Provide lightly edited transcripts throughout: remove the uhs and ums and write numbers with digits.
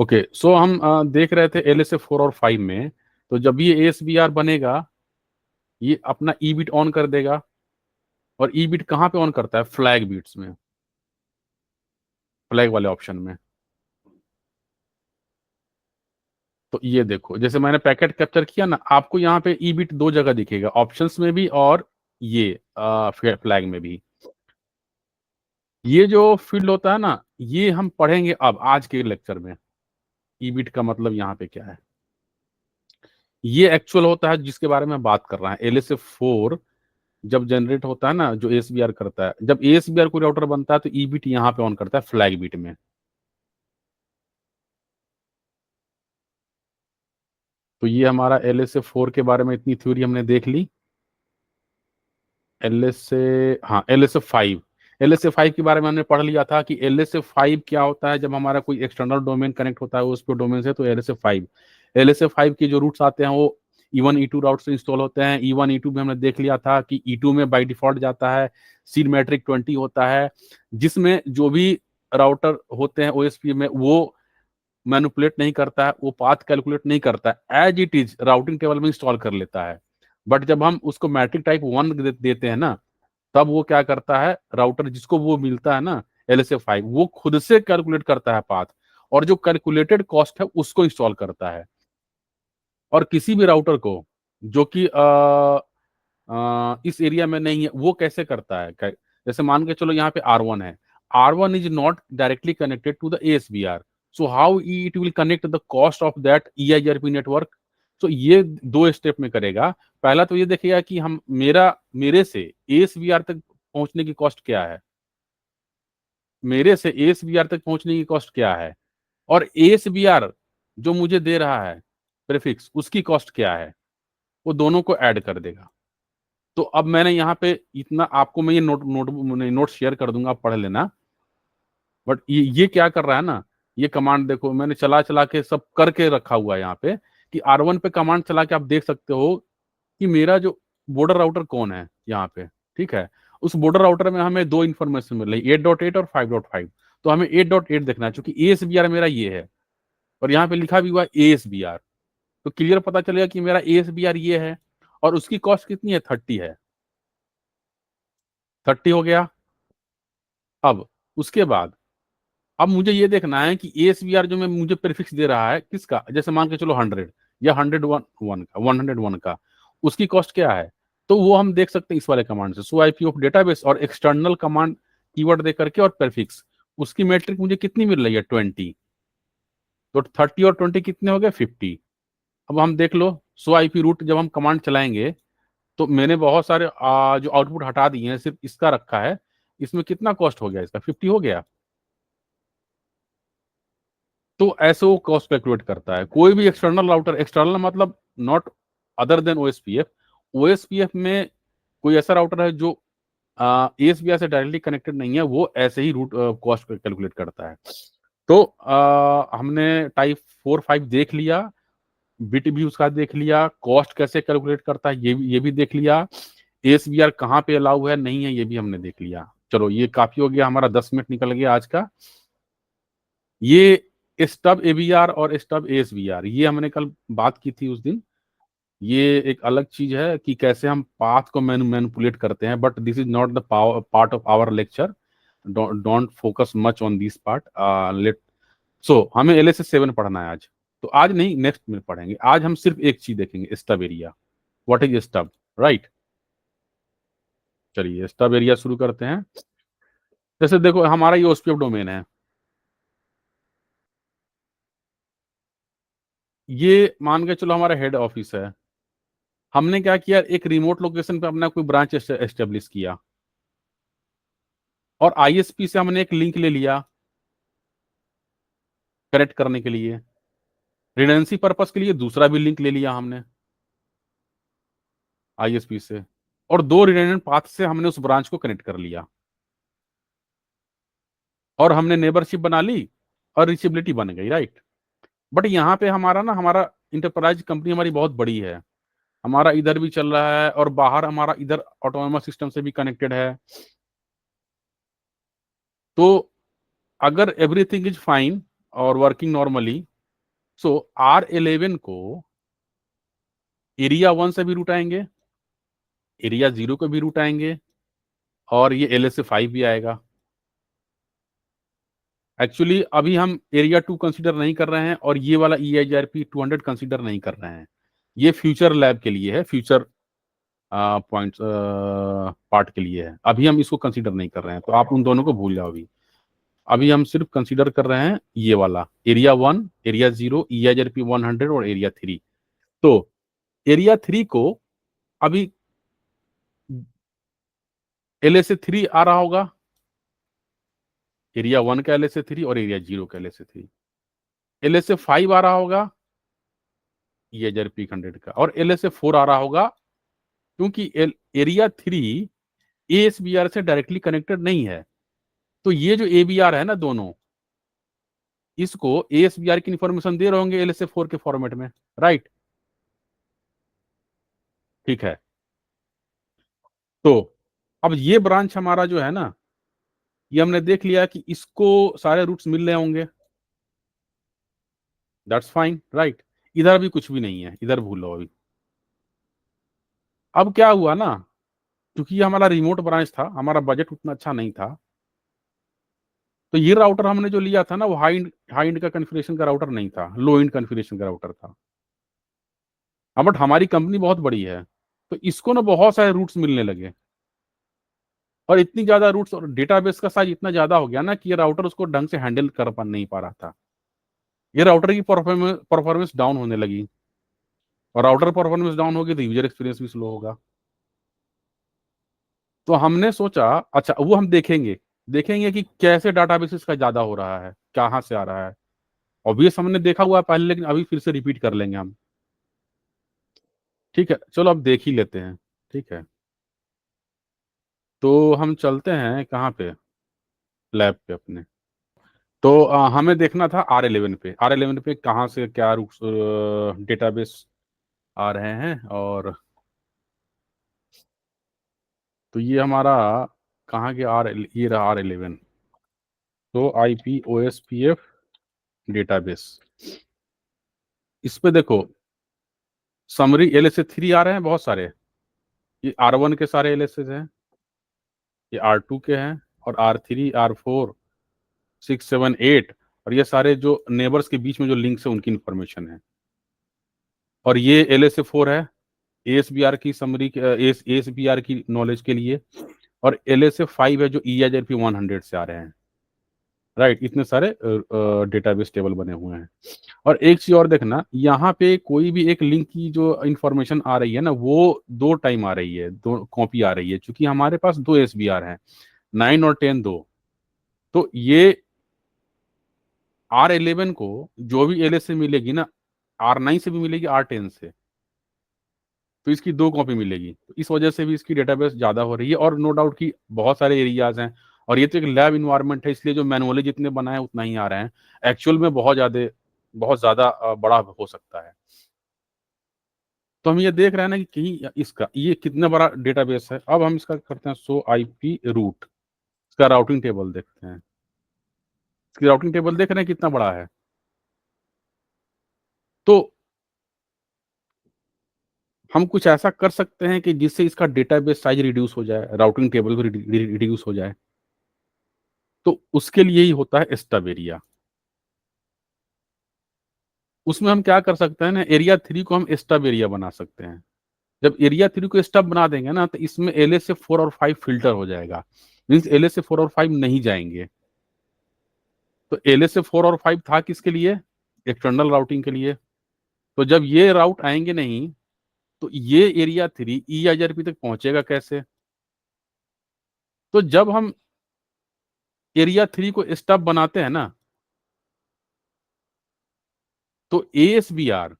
Okay, सो हम देख रहे थे एलएसए 4 और 5 में। तो जब ये एएसबीआर बनेगा, ये अपना ई बिट ऑन कर देगा। और ई बिट कहाँ पे ऑन करता है? फ्लैग बीट्स में, फ्लैग वाले ऑप्शन में। तो ये देखो, जैसे मैंने पैकेट कैप्चर किया ना, आपको यहाँ पे ई बिट दो जगह दिखेगा, ऑप्शंस में भी और ये फ्लैग में भी। ये जो फील्ड होता है ना, ये हम पढ़ेंगे अब आज के लेक्चर में। ई बिट का मतलब यहाँ पे क्या है, ये एक्चुअल होता है जिसके बारे में बात कर रहा है। एलएसए 4 जब जनरेट होता है ना, जो एएसबीआर करता है, जब एएसबीआर कोई राउटर बनता है तो ई बिट यहाँ पे ऑन करता है फ्लैग बिट में। तो ये हमारा एलएसए 4 के बारे में इतनी थ्योरी हमने देख ली। एलएसए, हाँ एलएसए 5। एलएसए 5 के बारे में हमने पढ़ लिया था कि एलएसए 5 क्या होता है। जब हमारा कोई एक्सटर्नल डोमेन कनेक्ट होता है उस पर डोमेन से, तो एलएसए 5। एलएसए 5 के जो रूट्स आते हैं वो E1 E2 राउट से इंस्टॉल होते हैं। E1 E2 में हमने देख लिया था कि E2 में बाय डिफॉल्ट जाता है सीड मैट्रिक 20 होता है, जिसमें जो भी राउटर होते हैं ओएसपी में वो मैनिपुलेट नहीं करता है, वो पाथ कैलकुलेट नहीं करता है, as it is routing table में इंस्टॉल कर लेता है। बट जब हम उसको मैट्रिक टाइप 1 देते हैं ना, तब वो क्या करता है, राउटर जिसको वो मिलता है ना एलएसए 5, वो खुद से कैलकुलेट करता है पाथ, और जो कैलकुलेटेड कॉस्ट है उसको इंस्टॉल करता है। और किसी भी राउटर को जो कि इस एरिया में नहीं है, वो कैसे करता है? जैसे मान के चलो यहाँ पे R1 है, R1 is not directly connected to the ASBR, so how it will connect the cost of that EIGRP network. तो ये दो स्टेप में करेगा। पहला तो ये देखेगा कि हम मेरे से ASBR तक पहुंचने की कॉस्ट क्या है, मेरे से ASBR तक पहुंचने की कॉस्ट क्या है, और ASBR जो मुझे दे रहा है प्रीफिक्स, उसकी कॉस्ट क्या है, वो दोनों को ऐड कर देगा। तो अब मैंने यहाँ पे इतना आपको मैं ये नोट शेयर कर दूंगा, आप पढ़ लेना। बट ये क्या कर रहा है ना, ये कमांड देखो, मैंने चला चला के सब करके रखा हुआ है यहाँ पे कि R1 पे कमांड चला के आप देख सकते हो कि मेरा जो बॉर्डर राउटर कौन है यहाँ पे। ठीक है, उस बॉर्डर राउटर में हमें दो इन्फॉर्मेशन मिल रही है, 8.8 और 5.5। तो हमें 8.8 देखना है, क्योंकि ASBR मेरा ये है और यहाँ पे लिखा भी हुआ है ASBR। तो क्लियर पता चलेगा कि मेरा ASBR ये है, और उसकी कॉस्ट कितनी है? 30 है। 30 हो गया। अब उसके बाद अब मुझे ये देखना है कि ASBR जो मैं मुझे प्रीफिक्स दे रहा है किसका, जैसे मान के चलो 100 या 101 का, उसकी कॉस्ट क्या है? तो वो हम देख सकते हैं इस वाले कमांड से, सो आईपी ऑफ डेटाबेस और एक्सटर्नल कमांड कीवर्ड दे करके और प्रीफिक्स, उसकी मैट्रिक मुझे कितनी मिल रही है? 20। तो 30 और 20 कितने हो गए? 50। अब हम देख लो, सो आईपी रूट जब हम कमांड चलाएंगे तो मैंने बहुत सारे जो आउटपुट हटा दिए हैं, सिर्फ इसका रखा है। इसमें कितना कॉस्ट हो गया? इसका 50 हो गया। तो ऐसे वो कॉस्ट कैलकुलेट करता है। कोई भी एक्सटर्नल राउटर, एक्सटर्नल मतलब not other than OSPF. OSPF में कोई ऐसा राउटर है जो एएसबीआई से डायरेक्टली कनेक्टेड नहीं है, वो ऐसे ही रूट कॉस्ट कैलकुलेट करता है। तो हमने टाइप 4 5 देख लिया, बिट भी उसका देख लिया, कॉस्ट कैसे कैलकुलेट करता है ये भी देख लिया, एएसबीआर कहाँ पे अलाउ है नहीं है ये भी हमने देख लिया। चलो ये काफी हो गया, हमारा 10 मिनट निकल गया आज का। ये स्टब एबीआर और स्टब एएसबीआर, ये हमने कल बात की थी उस दिन। ये एक अलग चीज है कि कैसे हम पाथ को मैनिपुलेट करते हैं, but this is not the part of our lecture. Don't focus much on this part. Let so हमें LSS 7 पढ़ना है आज। तो आज नहीं, नेक्स्ट में पढ़ेंगे। आज हम सिर्फ एक चीज देखेंगे, stub area. What is stub, right? चलिए स्टब एरिया शुरू करते हैं। जैसे देखो हमारा ये ओएसपीएफ डोमेन है, ये मान के चलो हमारा हेड ऑफिस है। हमने क्या किया, एक रिमोट लोकेशन पे अपना कोई ब्रांच एस्टेब्लिश किया, और आईएसपी से हमने एक लिंक ले लिया कनेक्ट करने के लिए। रिडेंडेंसी पर्पस के लिए दूसरा भी लिंक ले लिया हमने आईएसपी से, और दो रिडेंडेंट पाथ से हमने उस ब्रांच को कनेक्ट कर लिया, और हमने नेबरशिप बना ली और रीचेबिलिटी बन गई, राइट? बट यहाँ पे हमारा ना, हमारा इंटरप्राइज कंपनी हमारी बहुत बड़ी है, हमारा इधर भी चल रहा है और बाहर हमारा इधर ऑटोनोमस सिस्टम से भी कनेक्टेड है। तो अगर एवरीथिंग इज फाइन, और वर्किंग नॉर्मली। सो R11 को एरिया 1 से भी रूट आएंगे, एरिया 0 को भी रूट आएंगे, और ये LSA 5 भी आएगा। एक्चुअली अभी हम एरिया 2 कंसीडर नहीं कर रहे हैं और ये वाला EIGRP 200 कंसीडर नहीं कर रहे हैं। ये फ्यूचर लैब के लिए है, फ्यूचर पॉइंट पार्ट के लिए है। अभी हम इसको कंसीडर नहीं कर रहे हैं, तो आप उन दोनों को भूल जाओ अभी। अभी हम सिर्फ कंसीडर कर रहे हैं ये वाला एरिया 1, एरिया 0, EIGRP 100 और एरिया 3। तो एरिया 3 को अभी LSA 3 आ रहा होगा, एरिया 1 का LSA 3 और एरिया 0 का LSA 3। LSA 5 आ रहा होगा EIGRP 100 का, और LSA 4 आ रहा होगा, क्योंकि एरिया 3 ASBR से डायरेक्टली कनेक्टेड नहीं है। तो ये जो ABR है ना दोनों, इसको ASBR की इंफॉर्मेशन दे रहे होंगे LSA 4 के फॉर्मेट में, राइट? ठीक है। तो अब ये ब्रांच हमारा जो है ना, ये हमने देख लिया कि इसको सारे रूट्स मिल रहे होंगे, दैट्स फाइन, राइट? इधर भी कुछ भी नहीं है, इधर भूल लो अभी। अब क्या हुआ ना, क्योंकि ये हमारा रिमोट ब्रांच था, हमारा बजट उतना अच्छा नहीं था, तो ये राउटर हमने जो लिया था ना, वो हाई एंड का कॉन्फ़िगरेशन का राउटर नहीं था, लो एंड कॉन्फ़िगरेशन का राउटर था। अब बट हमारी कंपनी बहुत बड़ी है, तो इसको ना बहुत सारे रूट्स मिलने लगे, और इतनी ज्यादा रूट्स और डेटाबेस का साइज इतना ज्यादा हो गया ना कि ये राउटर उसको ढंग से हैंडल कर पा नहीं पा रहा था। ये राउटर की परफॉर्मेंस डाउन होने लगी, और राउटर परफॉर्मेंस डाउन होगी तो यूजर एक्सपीरियंस भी स्लो होगा। तो हमने सोचा, अच्छा वो हम देखेंगे देखेंगे कि कैसे डाटाबेसेस का ज्यादा हो रहा है, कहाँ से आ रहा है। ऑब्वियस हमने देखा हुआ है पहले, लेकिन अभी फिर से रिपीट कर लेंगे हम। ठीक है, चलो अब देख ही लेते हैं। ठीक है, तो हम चलते हैं कहाँ पे, लैब पे अपने। तो हमें देखना था R11 पे, R11 पे कहाँ से क्या डेटाबेस आ रहे हैं। और तो ये हमारा कहाँ के ये रहा R11। तो IPOSPF डेटाबेस, इस पे देखो समरी LSA 3 आ रहे हैं बहुत सारे। ये R1 के सारे LSA हैं, ये R2 के हैं, और R3, R4, 6, 7, 8, और ये सारे जो नेबर्स के बीच में जो लिंक्स है उनकी इंफॉर्मेशन है। और ये LSA 4 है, ASBR की समरी, ASBR की नॉलेज के लिए। और LSA 5 है जो EIGRP 100 से आ रहे हैं, राइट? इतने सारे डेटाबेस टेबल बने हुए हैं। और एक चीज और देखना, यहाँ पे कोई भी एक लिंक की जो इंफॉर्मेशन आ रही है ना, वो दो टाइम आ रही है, दो कॉपी आ रही है, क्योंकि हमारे पास दो SBR हैं, 9 और 10 दो। तो ये R11 को जो भी LS से मिलेगी ना, R9 से भी मिलेगी, R10 से, तो इसकी दो कॉपी मिलेगी। तो इस वजह से भी इसकी डेटाबेस ज्यादा हो रही है, और नो डाउट कि बहुत सारे एरियाज हैं, और ये तो एक लैब इन्वायरमेंट है, इसलिए जो मैनुअली जितने बनाए उतना ही आ रहे हैं। एक्चुअल में बहुत ज्यादा बड़ा हो सकता है। तो हम ये देख रहे हैं ना कि कहीं इसका ये कितना बड़ा डेटाबेस है। अब हम इसका करते हैं सो IP रूट, इसका राउटिंग टेबल देखते हैं। इसकी राउटिंग टेबल देख रहे हैं कितना बड़ा है। तो हम कुछ ऐसा कर सकते हैं कि जिससे इसका डेटाबेस साइज रिड्यूस हो जाए, राउटिंग टेबल भी रिड्यूस हो जाए। तो उसके लिए ही होता है स्टब एरिया। उसमें हम क्या कर सकते हैं ना, एरिया 3 को हम स्टब एरिया बना सकते हैं। जब एरिया 3 को स्टब बना देंगे ना, तो इसमें LSA 4 और 5 फिल्टर हो जाएगा, मीन्स LSA 4 और 5 नहीं जाएंगे। तो LSA 4 और 5 था किसके लिए? एक्सटर्नल राउटिंग के लिए। तो जब ये राउट आएंगे नहीं, तो ये एरिया 3 EIGRP तक पहुंचेगा कैसे? तो जब हम एरिया 3 को स्टब बनाते हैं ना, तो ASBR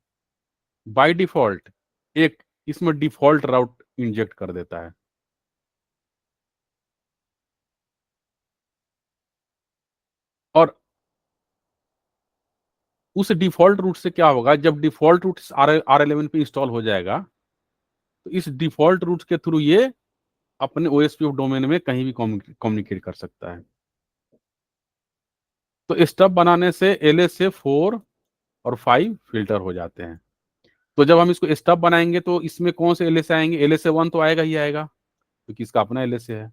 बाय डिफॉल्ट एक इसमें डिफॉल्ट राउट इंजेक्ट कर देता है। और उस डिफॉल्ट रूट से क्या होगा, जब डिफॉल्ट रूट R11 पे इंस्टॉल हो जाएगा, तो इस डिफॉल्ट रूट के थ्रू ये अपने OSPF डोमेन में कहीं भी कम्युनिकेट कर सकता है। तो स्टब बनाने से LSA 4 और 5 फिल्टर हो जाते हैं। तो जब हम इसको स्टब बनाएंगे तो इसमें कौन से LSA आएंगे? LSA 1 तो आएगा ही आएगा, क्योंकि इसका अपना LSA है।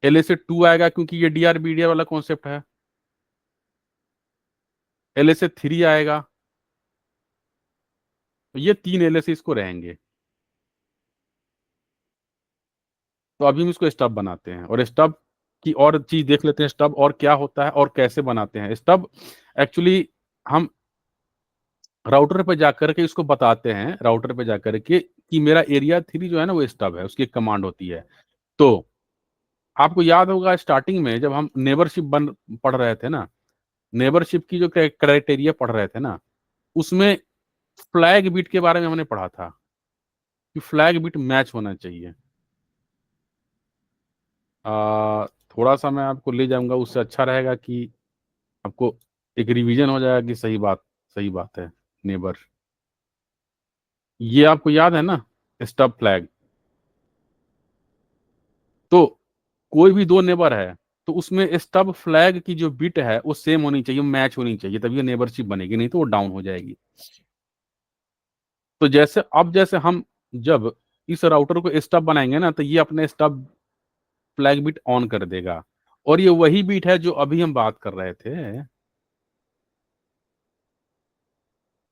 LSA 2 आएगा क्योंकि ये DRBDR वाला कॉन्सेप्ट है। LSA 3 आएगा। तो ये 3 LSA इसको रहेंगे। तो अभी हम इसको स्टब बनाते हैं, और स्टब की और चीज देख लेते हैं, स्टब और क्या होता है और कैसे बनाते हैं स्टब। एक्चुअली हम राउटर पे जाकर के इसको बताते हैं, राउटर पे जाकर के कि मेरा एरिया 3 जो है ना वो स्टब है, उसकी एक कमांड होती है। तो आपको याद होगा स्टार्टिंग में जब हम नेबरशिप बन पढ़ रहे थे ना, नेबरशिप की जो क्राइटेरिया पढ़ रहे थे ना, उसमें फ्लैग बिट के बारे में हमने पढ़ा था कि फ्लैग बिट मैच होना चाहिए। थोड़ा सा मैं आपको ले जाऊंगा, उससे अच्छा रहेगा कि आपको एक रिवीजन हो जाएगा कि सही बात है। नेबर, ये आपको याद है ना, स्टब फ्लैग। तो कोई भी दो नेबर है तो उसमें स्टब फ्लैग की जो बिट है वो सेम होनी चाहिए, मैच होनी चाहिए, तभी ये नेबरशिप बनेगी, नहीं तो वो डाउन हो जाएगी। तो जैसे हम जब इस राउटर को स्टब बनाएंगे ना, तो ये अपने स्टब फ्लैग बिट ऑन कर देगा, और ये वही बिट है जो अभी हम बात कर रहे थे।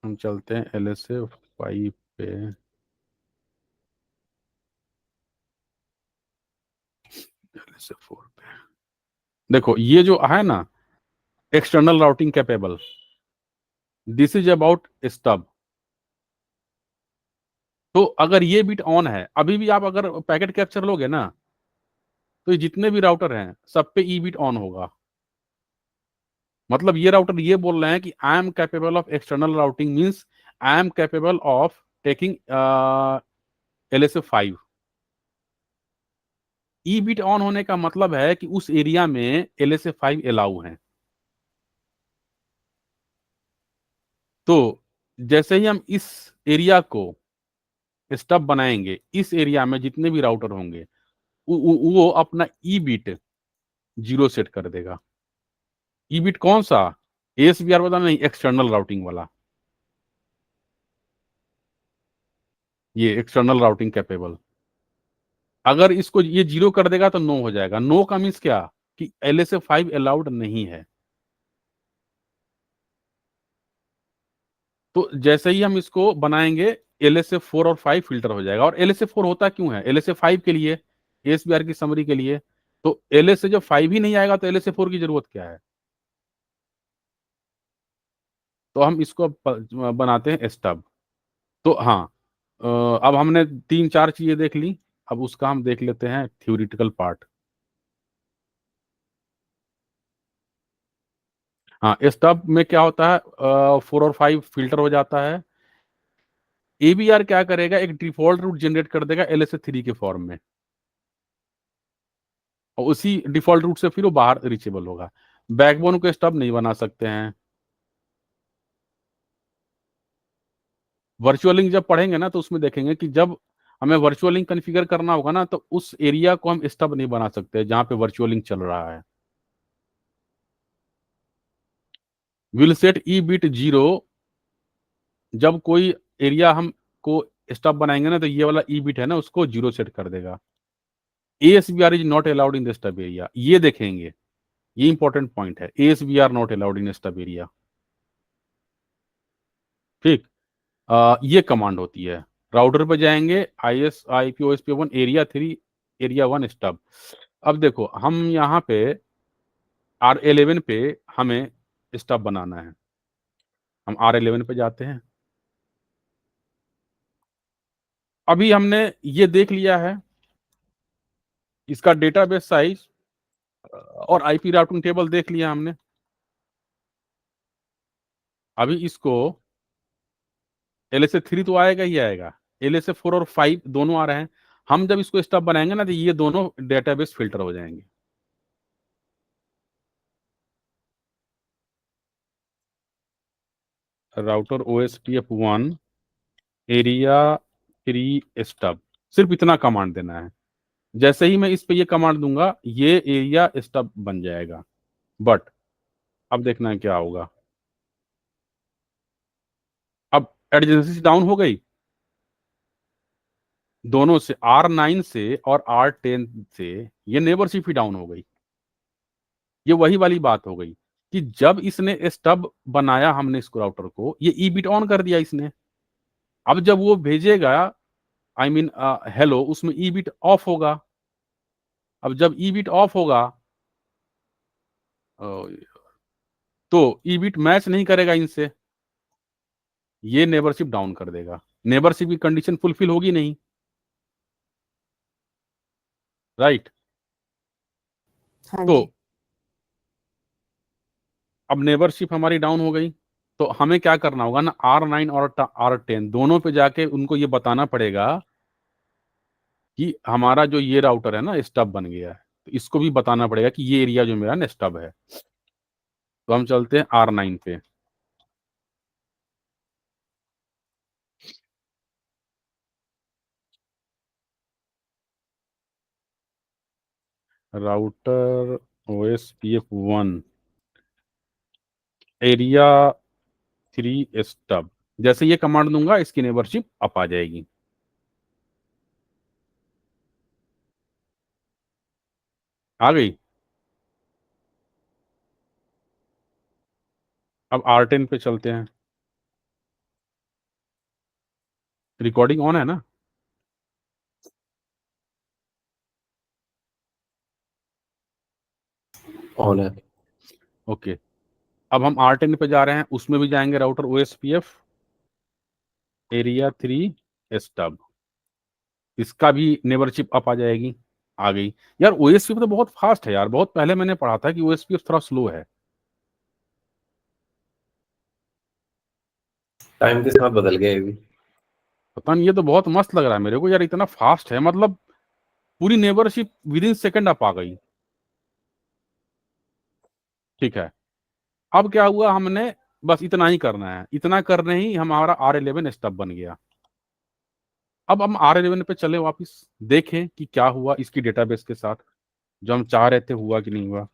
हम चलते हैं LSA 5 पे। LSA 4 पे देखो, ये जो है ना external routing capable, this is about stub. तो अगर ये बिट ऑन है, अभी भी आप अगर पैकेट कैप्चर लोगे ना, तो ये जितने भी राउटर हैं सब पे ई बिट ऑन होगा। मतलब ये राउटर ये बोल रहे हैं कि I am capable of external routing, means I am capable of taking LSA 5। E bit on होने का मतलब है कि उस एरिया में LSA 5 अलाउ है। तो जैसे ही हम इस एरिया को स्टब बनाएंगे, इस एरिया में जितने भी राउटर होंगे वो अपना ई बिट 0 सेट कर देगा। ई बिट कौन सा? ASBR वाला नहीं, एक्सटर्नल राउटिंग वाला, ये एक्सटर्नल राउटिंग कैपेबल। अगर इसको ये 0 कर देगा तो नो हो जाएगा। नो का मीन्स क्या? कि LSA 5 अलाउड नहीं है। तो जैसे ही हम इसको बनाएंगे, LSA 4 और 5 फिल्टर हो जाएगा। और LSA 4 होता क्यों है? LSA 5 के लिए, ASBR की समरी के लिए। तो LSA जब 5 ही नहीं आएगा तो LSA 4 की जरूरत क्या है? तो हम इसको बनाते हैं स्टब। तो हाँ, अब हमने 3-4 चीजें देख ली, अब उसका हम देख लेते हैं थ्योरिटिकल पार्ट। हाँ, स्टब में क्या होता है? 4 और 5 फिल्टर हो जाता है। ABR क्या करेगा? एक डिफॉल्ट रूट जनरेट कर देगा LSA 3 के फॉर्म में, और उसी डिफॉल्ट रूट से फिर वो बाहर रीचेबल होगा। बैकबोन को स्टब नहीं बना सकते हैं। वर्चुअलिंग जब पढ़ेंगे ना, तो उसमें देखेंगे कि जब हमें वर्चुअलिंग कॉन्फ़िगर करना होगा ना, तो उस एरिया को हम स्टब नहीं बना सकते जहां पे वर्चुअलिंग चल रहा है। Will set E bit 0। जब कोई एरिया हम को स्टब बनाएंगे ना, तो ये वाला ई बिट है ना, उसको 0 सेट कर देगा। ASBR is not allowed in the stub area, ये देखेंगे, ये इंपॉर्टेंट पॉइंट है। ASBR not allowed in stub area. ठीक। ये कमांड होती है। राउटर पे जाएंगे, IS/IP/OSPF1 एरिया 3 एरिया 1 स्टब। अब देखो, हम यहाँ पे R11 पे हमें स्टब बनाना है। हम R11 पे जाते हैं। अभी हमने ये देख लिया है, इसका डेटाबेस साइज और IP राउटिंग टेबल देख लिया हमने। अभी इसको LSA 3 तो आएगा ही आएगा, LSA 4 और 5 दोनों आ रहे हैं। हम जब इसको स्टब बनाएंगे ना, तो ये दोनों डेटाबेस फिल्टर हो जाएंगे। राउटर OSPF1 एरिया 3 स्टब, सिर्फ इतना कमांड देना है। जैसे ही मैं इस पे ये कमांड दूंगा, ये एरिया स्टब बन जाएगा। बट अब देखना है क्या होगा। अब एडजेंसी डाउन हो गई दोनों से, R9 से और R10 से, ये नेबरशिप ही डाउन हो गई। ये वही वाली बात हो गई कि जब इसने स्टब बनाया हमने इसको राउटर को, ये ई बिट ऑन कर दिया इसने। अब जब वो भेजेगा, आई मीन हेलो, उसमें ई बिट ऑफ होगा। अब जब ई बिट ऑफ होगा अ, तो ई बिट मैच नहीं करेगा इनसे, ये नेबरशिप डाउन कर देगा। नेबरशिप की कंडीशन फुलफिल होगी नहीं, राइट। हाँ तो जी। अब नेबरशिप हमारी डाउन हो गई, तो हमें क्या करना होगा ना, R9 और R10 दोनों पे जाके उनको ये बताना पड़ेगा कि हमारा जो ये राउटर है ना स्टब बन गया है। तो इसको भी बताना पड़ेगा कि ये एरिया जो मेरा ना स्टब है। तो हम चलते हैं R9 पे। राउटर OSPF1 एरिया 3 स्टब, जैसे ये कमांड दूंगा इसकी नेबरशिप अप आ जाएगी। आ गई। अब R10 पे चलते हैं। रिकॉर्डिंग ऑन है ना? ऑन है। ओके। अब हम R10 पे जा रहे हैं, उसमें भी जाएंगे राउटर OSPF एरिया 3 स्टब, इसका भी नेबरशिप अप आ जाएगी। आ गई। यार OSPF तो बहुत फास्ट है यार, बहुत पहले मैंने पढ़ा था कि OSPF थोड़ा स्लो है। टाइम के साथ बदल गया ये भी। पता नहीं, ये तो बहुत मस्त लग रहा है मेरे को यार, इतना फास्ट है, मतलब पूरी neighbourship within second up आ गई। ठीक है। अब क्या हुआ, हमने बस इतना ही करना है, इतना करने ही हमारा R11 स्टब बन गया। अब हम R11 पे चले वापस, देखें कि क्या हुआ इसकी डेटाबेस के साथ, जो हम चाह रहे थे हुआ कि नहीं हुआ।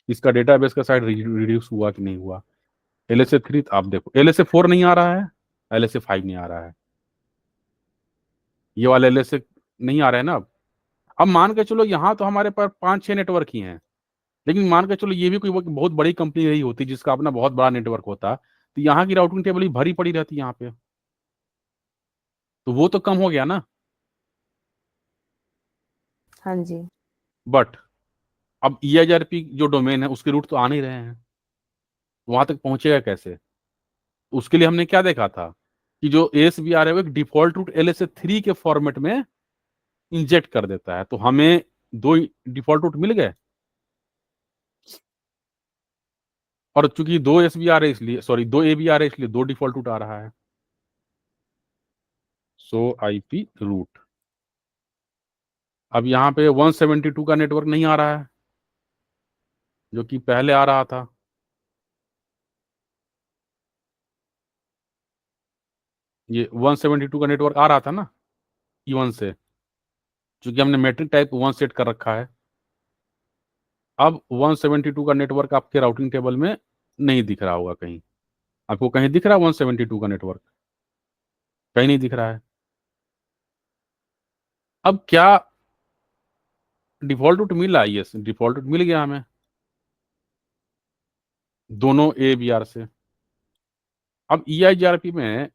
इसका डेटाबेस का साइज रिड्यूस हुआ कि नहीं हुआ। LSA 3 आप देखो, LSA 4 नहीं आ रहा है, LSA 5 नहीं आ रहा है, ये वाला LSA नहीं आ रहा है ना। अब मान के चलो यहाँ तो हमारे पास 5-6 नेटवर्क ही हैं, लेकिन मान के चलो ये भी कोई बहुत बड़ी कंपनी रही होती जिसका अपना बहुत बड़ा नेटवर्क होता, तो यहाँ की राउटिंग टेबल ही भरी पड़ी रहती यहाँ पे, तो वो तो कम हो गया ना। हाँ जी। बट अब EIGRP जो डोमेन है उसके रूट तो आ नहीं रहे हैं, वहां तक पहुंचेगा कैसे? उसके लिए हमने क्या देखा था कि जो ASBR है वो एक डिफॉल्ट रूट LSA 3 के फॉर्मेट में इंजेक्ट कर देता है, तो हमें दो डिफॉल्ट रूट मिल गए। और चूंकि दो SBR है इसलिए, सॉरी, दो ABR है इसलिए दो डिफॉल्ट रूट आ रहा है। सो IP रूट। अब यहाँ पे 172 का नेटवर्क नहीं आ रहा है जो कि पहले आ रहा था। ये 172 का नेटवर्क आ रहा था ना E1 से, क्योंकि हमने मैट्रिक टाइप 1 सेट कर रखा है। अब 172 का नेटवर्क आपके राउटिंग टेबल में नहीं दिख रहा होगा कहीं। आपको कहीं दिख रहा है 172 का नेटवर्क? कहीं नहीं दिख रहा है। अब क्या डिफॉल्ट रूट मिला? यस, डिफॉल्ट रूट मिल गया हमें दोनों ABR से। अब EIGRP में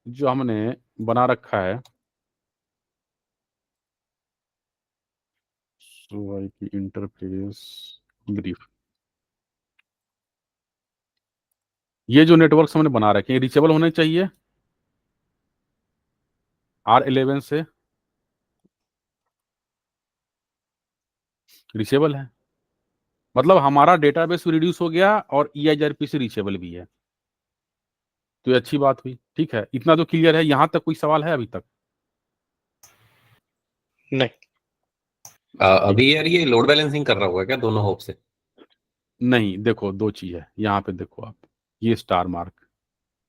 जो हमने बना रखा है, सो IP इंटरफेस ब्रीफ, ये जो नेटवर्क हमने बना रखे हैं रीचेबल होने चाहिए R11 से, रीचेबल है, मतलब हमारा डेटाबेस रिड्यूस हो गया और EIGRP से रीचेबल भी है, तो ये अच्छी बात हुई। ठीक है, इतना तो क्लियर है। यहां तक कोई सवाल है अभी तक? नहीं। अभी यार ये लोड बैलेंसिंग कर रहा होगा क्या दोनों होप से? नहीं, देखो दो चीज है यहाँ पे, देखो आप, ये स्टार मार्क,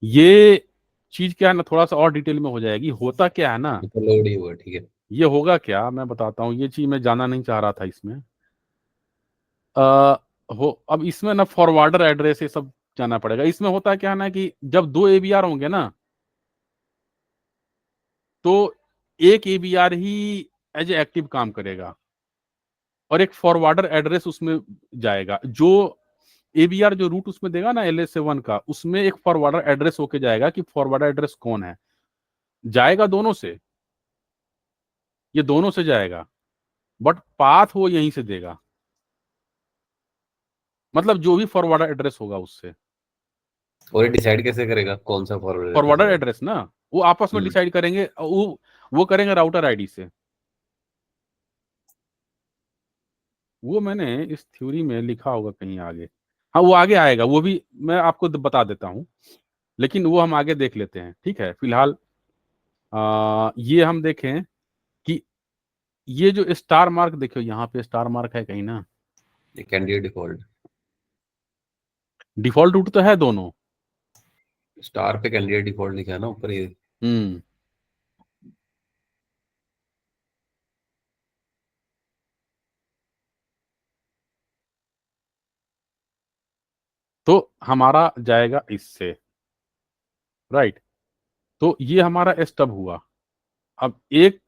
ये चीज क्या है ना, थोड़ा सा और डिटेल में हो जाएगी। होता क्या है ना, ये तो लोड ही हुआ, ठीक है। ये होगा क्या मैं बताता हूँ, ये चीज मैं जानना नहीं चाह रहा था इसमें। आ, हो, अब इसमें ना फॉरवर्डर एड्रेस ये सब जाना पड़ेगा। इसमें होता है क्या ना कि जब 2 एबीआर होंगे ना, तो एक एबीआर ही एज ए एक्टिव काम करेगा और एक फॉरवर्डर एड्रेस उसमें जाएगा। जो एबीआर जो रूट उसमें देगा ना LSA1 का, उसमें एक फॉरवर्डर एड्रेस होके जाएगा कि फॉरवर्डर एड्रेस कौन है। जाएगा दोनों से, ये दोनों से जाएगा, बट पाथ वो यहीं से देगा। मतलब जो भी फॉरवर्डर एड्रेस होगा उससे। और ये डिसाइड कैसे करेगा कौन सा फॉरवर्ड एड्रेस फॉरवर्डर है? एड्रेस ना वो आपस में डिसाइड करेंगे, वो करेंगे राउटर आईडी से। वो मैंने इस थ्योरी में लिखा होगा कहीं आगे। हाँ, वो आगे आएगा, वो भी मैं आपको बता देता हूँ, लेकिन वो हम आगे देख लेते हैं। ठीक है, फिलहाल ये हम देखें कि ये जो स्टार मार्क देखो, यहाँ पे स्टार मार्क है कहीं ना। कैंडिडेट डिफॉल्ट डिफॉल्ट रूट तो है दोनों। स्टार पे कैंडिडेट डिफॉल्ट लिखा है ना ऊपर ये। हम्म तो हमारा जाएगा इससे, राइट। तो ये हमारा स्टब हुआ। अब एक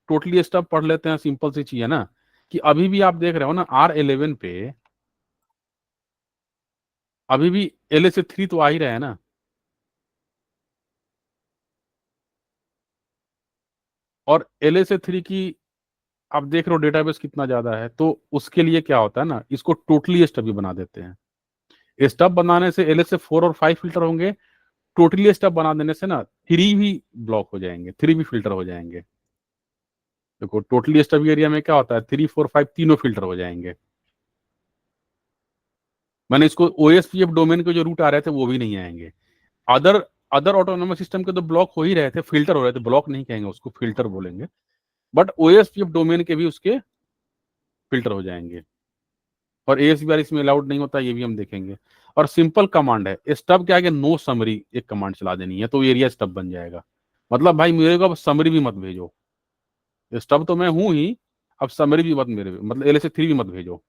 टोटली स्टब पढ़ लेते हैं, सिंपल सी चीज है ना, कि अभी भी आप देख रहे हो ना R11 पे अभी भी LSA3 तो आ ही रहा है ना। और LSA3 की आप देख रहे हो डेटाबेस कितना ज्यादा है, तो उसके लिए क्या होता है ना, इसको टोटली स्टब भी बना देते हैं। स्टब बनाने से LSA4 और 5 फिल्टर होंगे। टोटली स्टब बना देने से ना 3 भी ब्लॉक हो जाएंगे, 3 भी फिल्टर हो जाएंगे। देखो टोटली स्टब एरिया में क्या होता है, 3 4 5 तीनों फिल्टर हो जाएंगे। मैंने इसको OSPF डोमेन के जो रूट आ रहे थे वो भी नहीं आएंगे। अदर अदर ऑटोनोमस सिस्टम के तो ब्लॉक हो ही रहे थे, फिल्टर हो रहे थे, ब्लॉक नहीं कहेंगे उसको, फिल्टर बोलेंगे। बट OSPF डोमेन के भी उसके फिल्टर हो जाएंगे। और ASBR इसमें अलाउड नहीं होता, ये भी हम देखेंगे। और सिंपल कमांड है स्टब के आगे नो समरी एक कमांड चला देनी है, तो एरिया स्टब बन जाएगा। मतलब भाई मेरे को अब समरी भी मत भेजो, स्टब तो मैं हूं ही, अब समरी भी मत, मेरे मतलब LSA3 भी मत भेजो।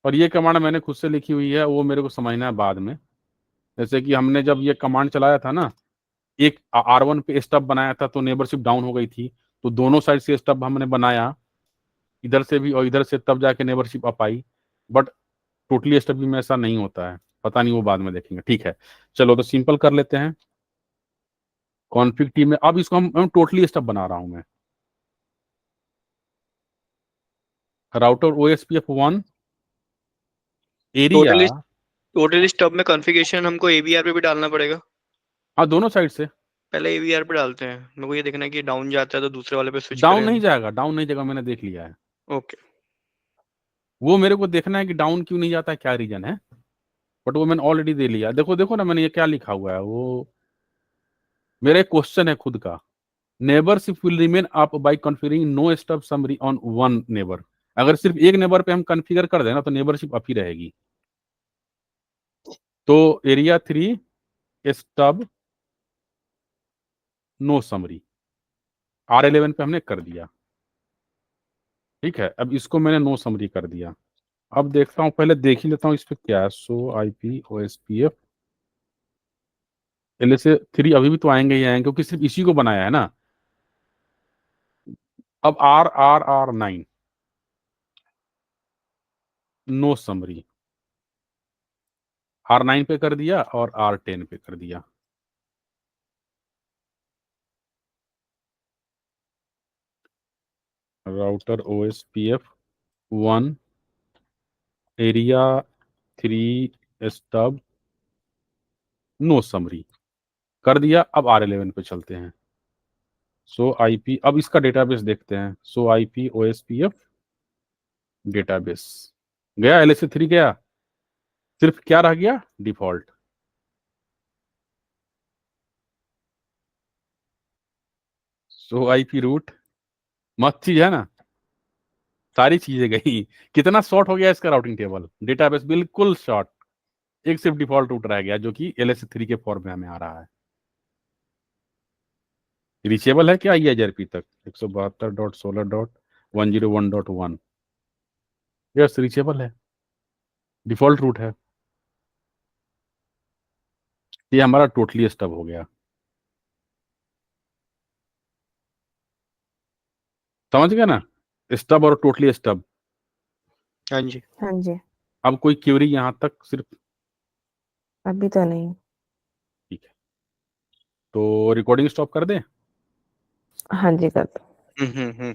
और ये कमांड मैंने खुद से लिखी हुई है, वो मेरे को समझना है बाद में। जैसे कि हमने जब ये कमांड चलाया था ना, एक R1 पे स्टब बनाया था तो नेबरशिप डाउन हो गई थी, तो दोनों साइड से स्टब हमने बनाया, इधर से भी और इधर से, तब जाके neighbourship up I. But totally stub में ऐसा नहीं होता है, पता नहीं, वो बाद में देखेंगे। ठीक है, चलो तो सिंपल कर लेते हैं। कॉन्फिग टी में अब इसको हम टोटली स्टब बना रहा हूं मैं। Router OSPF1 area. Totally totally stub में कॉन्फ़िगरेशन हमको AVR पे भी डालना पड़ेगा। हाँ, दोनों साइड से। पहले AVR पे डालते हैं, मेरे को ये देखना है कि डाउन जाता है तो दूसरे वाले पे स्विच डाउन करें। नहीं जाएगा, डाउन नहीं जाएगा, मैंने देख लिया है। ओके। वो मेरे को देखना है कि डाउन क्यों नहीं जाता है, क्या रीजन है। बट वो मैंने ऑलरेडी दे लिया। देखो देखो ना, मैंने ये क्या लिखा हुआ है, वो मेरा एक क्वेश्चन है खुद का। Neighbourship will remain up by configuring no stub summary on one neighbour. अगर सिर्फ एक नेबर पे हम कॉन्फ़िगर कर देना तो नेबरशिप अप ही रहेगी। तो area 3 stub no summary R11 पे हमने कर दिया। ठीक है, अब इसको मैंने नो समरी कर दिया। अब देखता हूँ, पहले देख ही लेता हूँ इस पे क्या है। सो IP OSPF LSA3 अभी भी तो आएंगे ही आएंगे, क्योंकि सिर्फ इसी को बनाया है ना। अब R9 नो समरी R9 पे कर दिया और R10 पे कर दिया। Router OSPF1 area 3 stub no summary कर दिया। अब R11 पे चलते हैं। सो IP, अब इसका डेटाबेस देखते हैं। सो IP OSPF डेटाबेस गया, LSA3 गया, सिर्फ क्या रह गया, डिफॉल्ट। सो IP रूट, मस्त चीज है ना, सारी चीजें गई। कितना शॉर्ट हो गया इसका राउटिंग टेबल, डेटाबेस बिल्कुल शॉर्ट। एक सिर्फ डिफॉल्ट रूट रह गया, जो कि LSA3 के फॉर्म में हमें आ रहा है। रीचेबल है क्या EIGRP तक 172.16. 101.1 यस रीचेबल है, डिफॉल्ट रूट है। ये हमारा टोटली स्टब हो गया, समझ गया ना, स्टब और टोटली स्टब। हाँ जी। हाँ जी, अब कोई क्वेरी यहाँ तक सिर्फ, अभी तो नहीं। ठीक है, तो रिकॉर्डिंग स्टॉप कर दें? हाँ जी, कर दो। हम्म।